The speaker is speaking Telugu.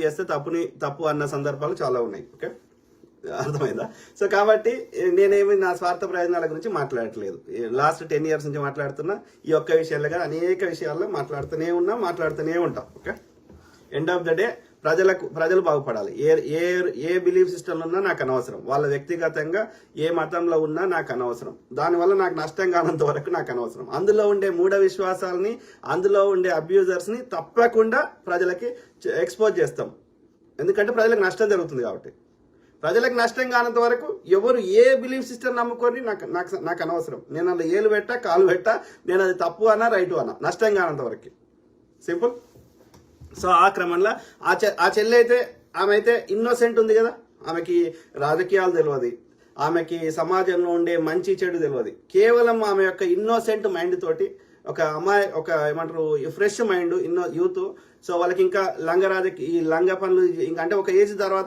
చేస్తే తప్పు అన్న సందర్భాలు చాలా ఉన్నాయి. ఓకే, అర్థమైందా? సో కాబట్టి నేనేమి నా స్వార్థ ప్రయోజనాల గురించి మాట్లాడట్లేదు. లాస్ట్ 10 years నుంచి మాట్లాడుతున్నా. ఈ ఒక్క విషయాలుగా అనేక విషయాల్లో మాట్లాడుతూనే ఉంటాం. Okay, end of the day ప్రజలు బాగుపడాలి. ఏ బిలీఫ్ సిస్టమ్ ఉన్నా నాకు అనవసరం. వాళ్ళ వ్యక్తిగతంగా ఏ మతంలో ఉన్నా నాకు అనవసరం. దానివల్ల నాకు నష్టం కానంత వరకు నాకు అనవసరం. అందులో ఉండే మూఢ విశ్వాసాలని, అందులో ఉండే అబ్యూజర్స్ ని తప్పకుండా ప్రజలకి ఎక్స్పోజ్ చేస్తాం. ఎందుకంటే ప్రజలకు నష్టం జరుగుతుంది కాబట్టి. ప్రజలకు నష్టం కానంత వరకు ఎవరు ఏ బిలీఫ్ సిస్టమ్ నమ్ముకొని నాకు అనవసరం. నేను అందులో ఏలు పెట్టా, కాలు పెట్టా, నేను అది తప్పు అన్నా రైటు అన్నా, నష్టం కానంత వరకు. సింపుల్. సో ఆ క్రమంలో ఆ చెల్లి అయితే, ఆమె అయితే ఇన్నోసెంట్ ఉంది కదా. ఆమెకి రాజకీయాలు తెలియదు, ఆమెకి సమాజంలో ఉండే మంచి చెడు తెలియదు. కేవలం ఆమె యొక్క ఇన్నోసెంట్ మైండ్ తోటి ఒక అమ్మాయి, ఒక ఏమంటారు ఫ్రెష్ మైండ్, యూత్. సో వాళ్ళకి ఇంకా ఈ లంగ పనులు ఇంకా అంటే ఒక ఏజ్ తర్వాత